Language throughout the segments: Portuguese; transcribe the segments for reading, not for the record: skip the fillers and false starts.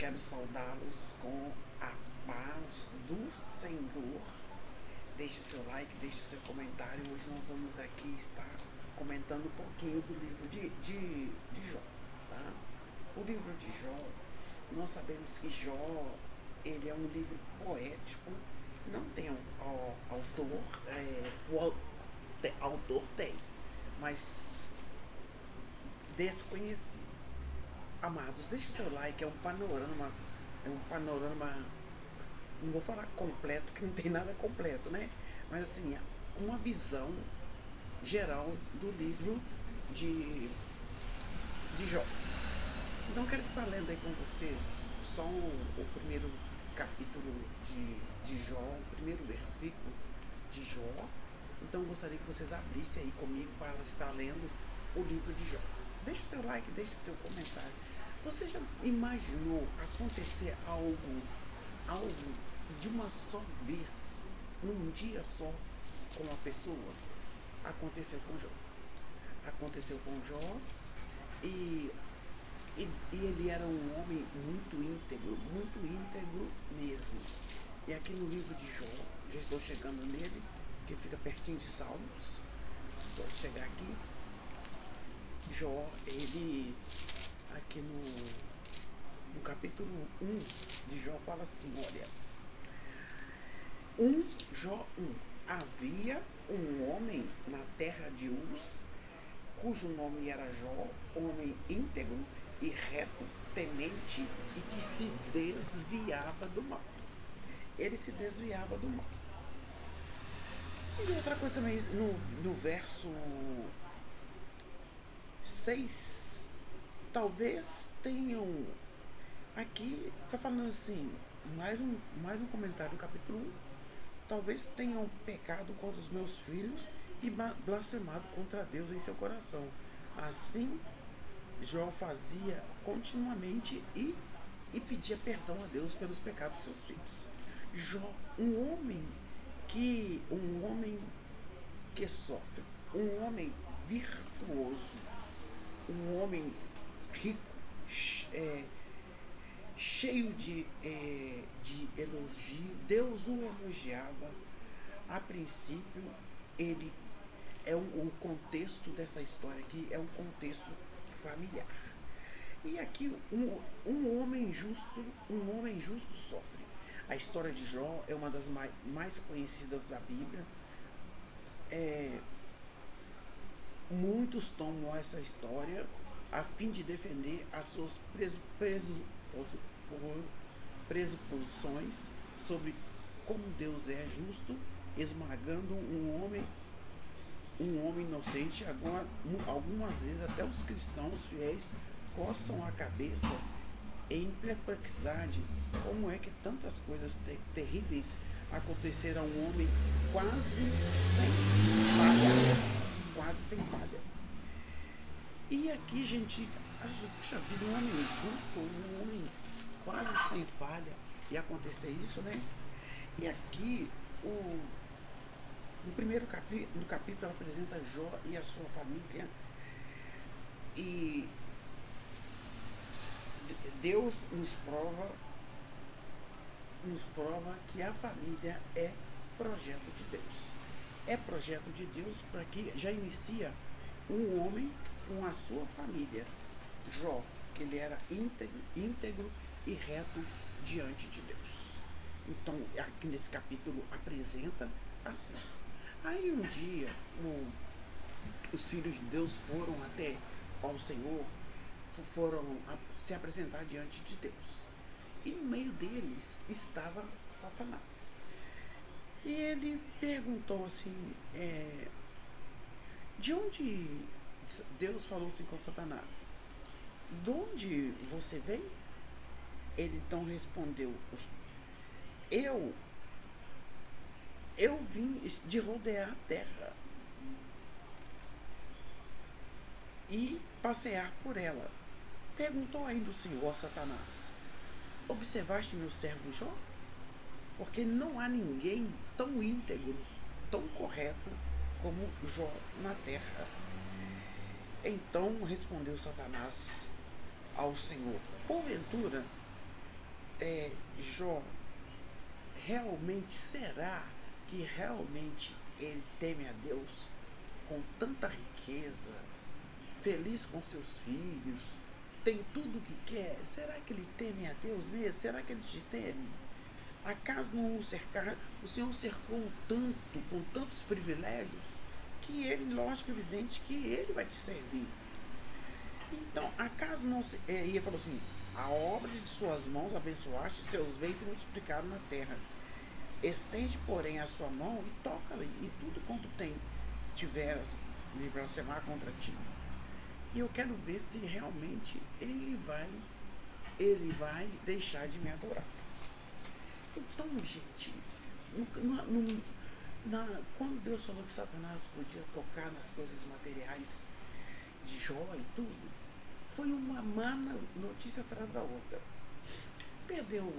quero saudá-los com a paz do Senhor. Deixe o seu like, deixe o seu comentário. Hoje nós vamos aqui estar comentando um pouquinho do livro de Jó. Tá? O livro de Jó, nós sabemos que Jó, ele é um livro poético, não tem autor, autor tem, mas desconhecido. Amados, deixe o seu like, é um panorama, não vou falar completo, que não tem nada completo, né? Mas assim, uma visão geral do livro de Jó. Então quero estar lendo aí com vocês só o primeiro capítulo de Jó, o primeiro versículo de Jó. Então gostaria que vocês abrissem aí comigo para estar lendo o livro de Jó. Deixe o seu like, deixe o seu comentário. Você já imaginou acontecer algo de uma só vez, num dia só, com uma pessoa? Aconteceu com Jó. Aconteceu com Jó e ele era um homem muito íntegro mesmo. E aqui no livro de Jó, já estou chegando nele, que fica pertinho de Salmos. Posso chegar aqui. Jó, ele, aqui no capítulo 1 de Jó, fala assim, olha, Jó 1, havia um homem na terra de Uz, cujo nome era Jó, homem íntegro e reto, temente e que se desviava do mal. Ele se desviava do mal. E outra coisa também, no verso 6, talvez tenham, aqui está falando assim, mais um comentário do capítulo 1, talvez tenham pecado contra os meus filhos e blasfemado contra Deus em seu coração. Assim, Jó fazia continuamente e pedia perdão a Deus pelos pecados de seus filhos. Jó, um homem que sofre, um homem virtuoso, um homem rico, cheio de elogio. Deus o elogiava. A princípio, ele o contexto dessa história aqui é um contexto familiar. E aqui um homem justo sofre. A história de Jó é uma das mais conhecidas da Bíblia. Muitos tomam essa história a fim de defender as suas pressuposições sobre como Deus é justo, esmagando um homem inocente. Agora, algumas vezes até os cristãos fiéis coçam a cabeça em perplexidade. Como é que tantas coisas terríveis aconteceram a um homem quase sem falha? E aqui, gente, puxa vida, um homem justo, um homem quase sem falha, e acontecer isso, né? E aqui, no primeiro capítulo apresenta Jó e a sua família, e Deus nos prova que a família é projeto de Deus. É projeto de Deus para que já inicia um homem com a sua família. Jó, que ele era íntegro e reto diante de Deus. Então, aqui nesse capítulo apresenta assim. Aí um dia, os filhos de Deus foram até ao Senhor, foram se apresentar diante de Deus. E no meio deles estava Satanás. E ele perguntou assim, de onde Deus falou assim com Satanás? De onde você vem? Ele então respondeu, eu vim de rodear a terra e passear por ela. Perguntou ainda o Senhor a Satanás, observaste meu servo Jó? Porque não há ninguém tão íntegro, tão correto como Jó na terra. Então respondeu Satanás ao Senhor, porventura Jó, realmente, será que realmente ele teme a Deus com tanta riqueza, feliz com seus filhos, tem tudo o que quer? Será que ele teme a Deus mesmo? Será que ele te teme? Acaso não o cercar? O Senhor cercou tanto, com tantos privilégios, que ele, lógico, evidente, que ele vai te servir. Então, acaso não se. E ele falou assim: a obra de suas mãos abençoaste, seus bens se multiplicaram na terra. Estende, porém, a sua mão e toca-lhe, e tudo quanto tem tiveras me blasfemar contra ti. E eu quero ver se realmente ele vai deixar de me adorar. Então, gente, quando Deus falou que Satanás podia tocar nas coisas materiais de Jó e tudo, foi uma má notícia atrás da outra. Perdeu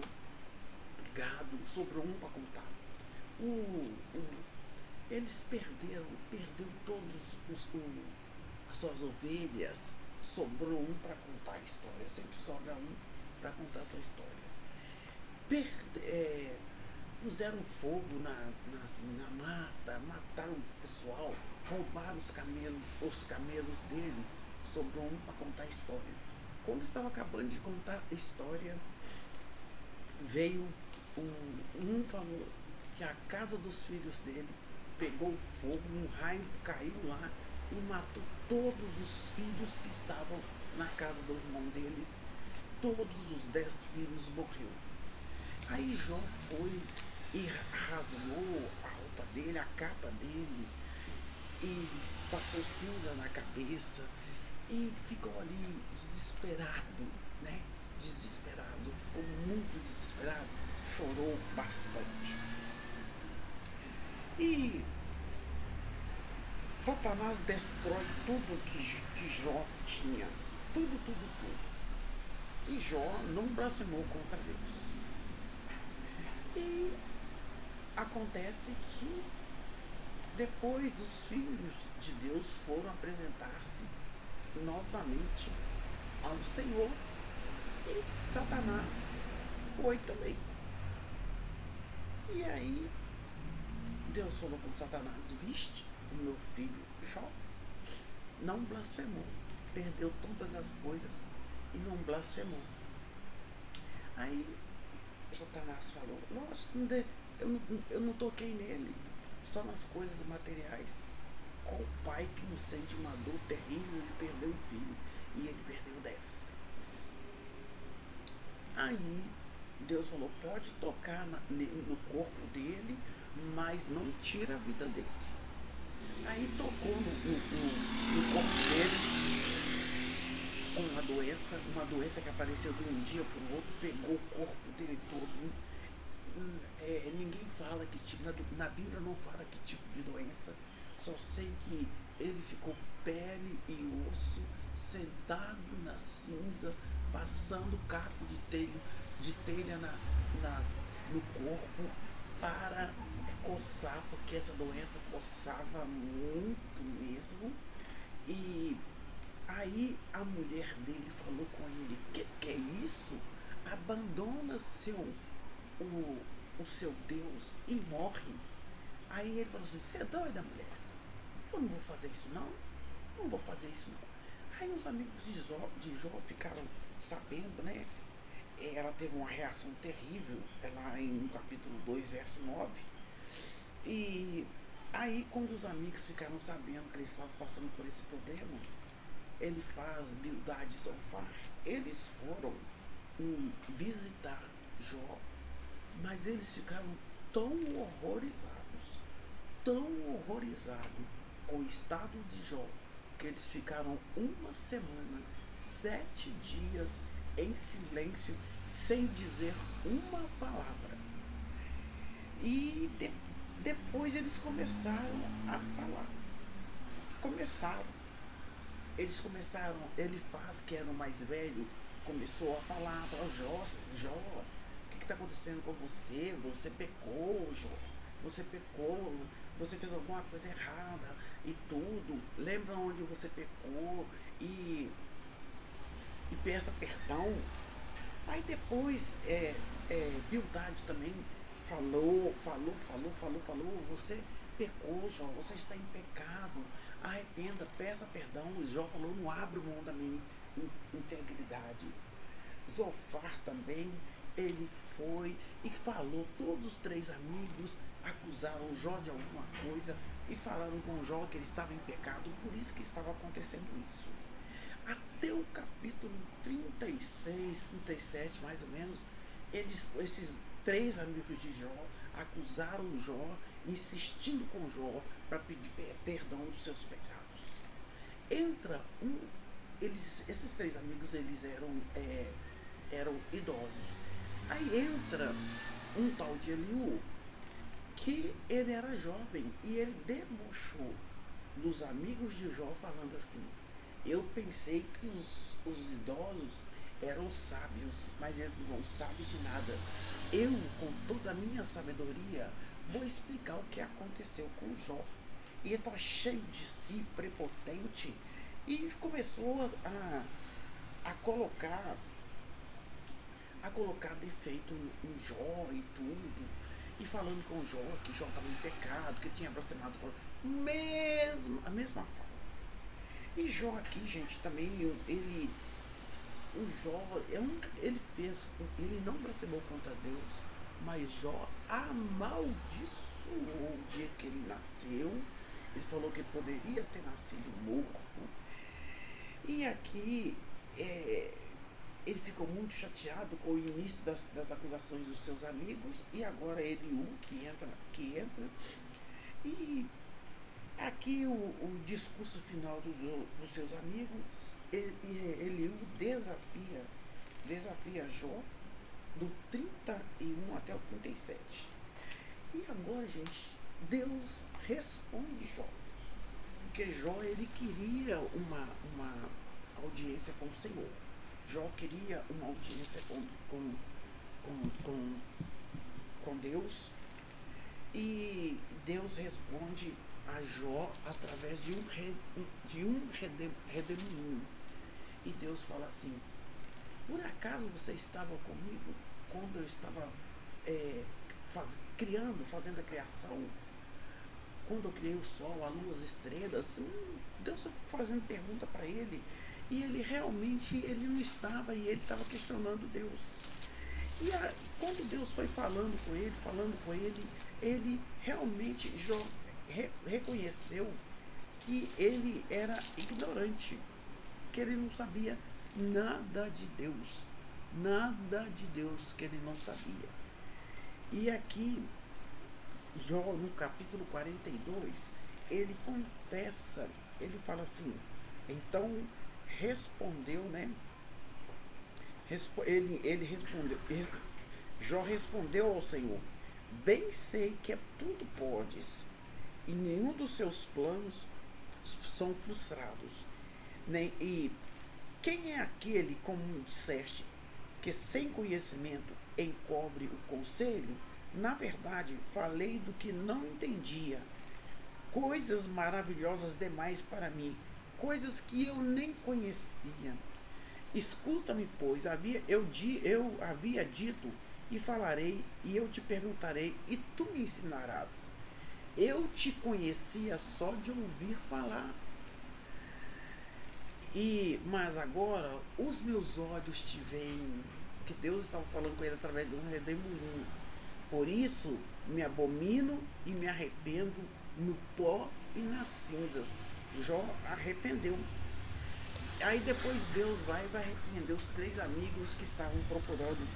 gado, sobrou um para contar. Eles perdeu todos as suas ovelhas, sobrou um para contar a história, sempre sobra um para contar a sua história. Puseram fogo na mata, mataram o pessoal, roubaram os camelos dele, sobrou um para contar a história. Quando estava acabando de contar a história, veio um falou que a casa dos filhos dele pegou fogo, um raio caiu lá e matou todos os filhos que estavam na casa do irmão deles. Todos os 10 filhos morreram. Aí Jó foi e rasgou a roupa dele, a capa dele, e passou cinza na cabeça e ficou ali desesperado, né? Desesperado, ficou muito desesperado, chorou bastante. E Satanás destrói tudo que Jó tinha, tudo. E Jó não blasfemou contra Deus. E acontece que depois os filhos de Deus foram apresentar-se novamente ao Senhor e Satanás foi também. E aí Deus falou com Satanás: viste o meu filho Jó? Não blasfemou, perdeu todas as coisas e não blasfemou. Aí Satanás falou: lógico, eu não toquei nele, só nas coisas materiais. Qual pai que não sente uma dor terrível de perder um filho? E ele perdeu 10. Aí Deus falou: pode tocar no corpo dele, mas não tira a vida dele. Aí tocou no corpo dele com uma doença que apareceu de um dia para o outro, pegou o corpo dele todo. Ninguém fala que tipo, na Bíblia não fala que tipo de doença, só sei que ele ficou pele e osso, sentado na cinza, passando caco de telha no corpo para coçar, porque essa doença coçava muito mesmo. E aí a mulher dele falou com ele: que é isso? Abandona o seu Deus e morre. Aí ele falou assim: você é doida, mulher? Eu não vou fazer isso não. Não vou fazer isso não. Aí os amigos de Jó ficaram sabendo, né? Ela teve uma reação terrível, lá no capítulo 2, verso 9. E aí, quando os amigos ficaram sabendo que ele estava passando por esse problema, ele faz Bildade e Zofar. Eles foram visitar Jó, mas eles ficaram tão horrorizados com o estado de Jó, que eles ficaram uma semana, 7 dias em silêncio, sem dizer uma palavra. E depois eles começaram a falar. Ele faz, que era o mais velho, começou a falar: Jó, o que está acontecendo com você? Você pecou, Jó. Você pecou, você fez alguma coisa errada e tudo. Lembra onde você pecou e peça perdão. Aí depois, Bildade também falou, você pecou, Jó, você está em pecado, arrependa, peça perdão. E Jó falou, não abro mão da minha integridade. Zofar também, ele foi e falou, todos os três amigos acusaram Jó de alguma coisa e falaram com Jó que ele estava em pecado, por isso que estava acontecendo isso. Até o capítulo 36, 37 mais ou menos, esses três amigos de Jó acusaram Jó, insistindo com Jó para pedir perdão dos seus pecados. Entra esses três amigos, eles eram idosos. Aí entra um tal de Eliú, que ele era jovem, e ele debochou dos amigos de Jó falando assim, eu pensei que os idosos eram sábios, mas eles não sabem de nada. Eu, com toda a minha sabedoria, vou explicar o que aconteceu com Jó. E ele estava cheio de si, prepotente, e começou a colocar defeito em Jó e tudo, e falando com Jó que Jó estava em pecado, que tinha aproximado com a mesma forma. E Jó aqui, gente, também, o Jó, ele não blasfemou contra Deus, mas Jó amaldiçoou o dia que ele nasceu. Ele falou que poderia ter nascido morto. E aqui, ele ficou muito chateado com o início das acusações dos seus amigos, e agora Eliú que entra. E aqui o discurso final dos seus amigos, Eliú desafia Jó do 31 até o 37. E agora, gente, Deus responde Jó. Porque Jó, ele queria uma audiência com o Senhor. Jó queria uma audiência com Deus. E Deus responde a Jó através de um redemoinho. E Deus fala assim, por acaso você estava comigo quando eu estava fazendo a criação? Quando eu criei o sol, a lua, as estrelas? Deus fazendo pergunta para ele. E ele realmente não estava, e ele estava questionando Deus. E quando Deus foi falando com ele, ele realmente reconheceu que ele era ignorante, que ele não sabia nada de Deus que ele não sabia. E aqui, Jó, no capítulo 42, ele confessa, ele fala assim, então respondeu, né? Ele respondeu, Jó respondeu ao Senhor, bem sei que tudo podes, e nenhum dos seus planos são frustrados. E quem é aquele, como disseste, que sem conhecimento encobre o conselho? Na verdade, falei do que não entendia, coisas maravilhosas demais para mim, coisas que eu nem conhecia. Escuta-me, pois, eu havia dito, e falarei, e eu te perguntarei, e tu me ensinarás. Eu te conhecia só de ouvir falar. Mas agora, os meus olhos te veem, que Deus estava falando com ele através de um redemoinho. Por isso, me abomino e me arrependo no pó e nas cinzas. Jó arrependeu. Aí depois Deus vai repreender os três amigos que estavam procurando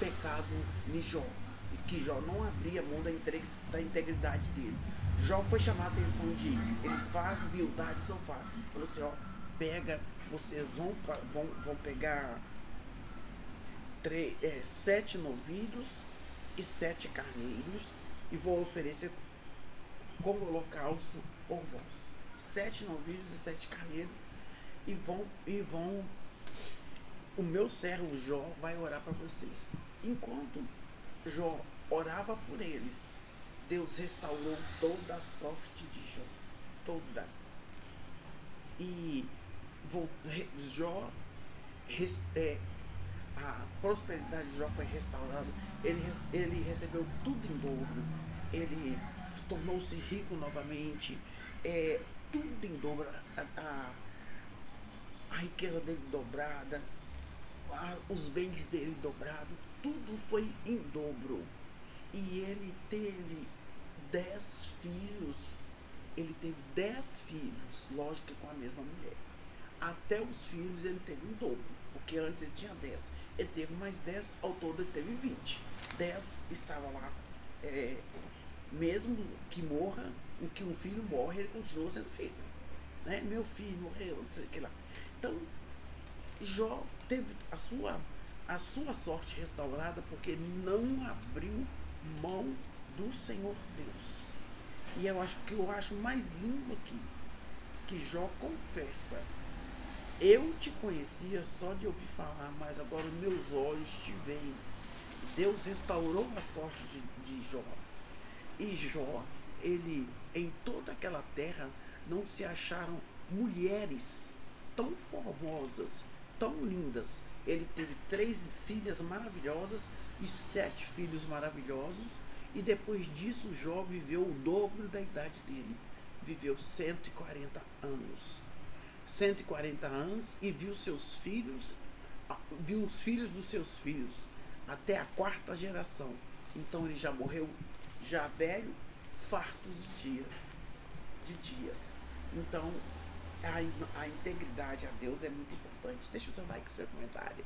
pecado em Jó, e que Jó não abria mão da integridade dele. Jó foi chamar a atenção de, ele faz Bildade Zofar. Falou assim, vocês vão pegar 7 novilhos e 7 carneiros, e vou oferecer como holocausto por vós. 7 novilhos e 7 carneiros, e vão o meu servo Jó vai orar para vocês. Enquanto Jó orava por eles, Deus restaurou toda a sorte de Jó, toda. E Jó a prosperidade de Jó foi restaurada, ele recebeu tudo em dobro, ele tornou-se rico novamente, tudo em dobro, a riqueza dele dobrada, os bens dele dobrados, tudo foi em dobro. E ele teve 10 filhos. Ele teve 10 filhos, lógico que com a mesma mulher. Até os filhos ele teve um dobro, porque antes ele tinha 10. Ele teve mais 10, ao todo ele teve 20. 10 estava lá, mesmo que morra, o que um filho morre, ele continua sendo filho. Né? Meu filho morreu, não sei o que lá. Então, Jó teve a sua sorte restaurada porque não abriu mão do Senhor Deus. E eu acho mais lindo aqui, que Jó confessa: eu te conhecia só de ouvir falar, mas agora meus olhos te veem. Deus restaurou a sorte de Jó. E Jó, ele, em toda aquela terra, não se acharam mulheres tão formosas, tão lindas. Ele teve 3 filhas maravilhosas e 7 filhos maravilhosos. E depois disso, Jó viveu o dobro da idade dele. Viveu 140 anos. 140 anos e viu seus filhos, viu os filhos dos seus filhos, até a 4ª geração. Então ele já morreu, já velho, farto de dias. Então a integridade a Deus é muito importante. Deixa o seu like e o seu comentário.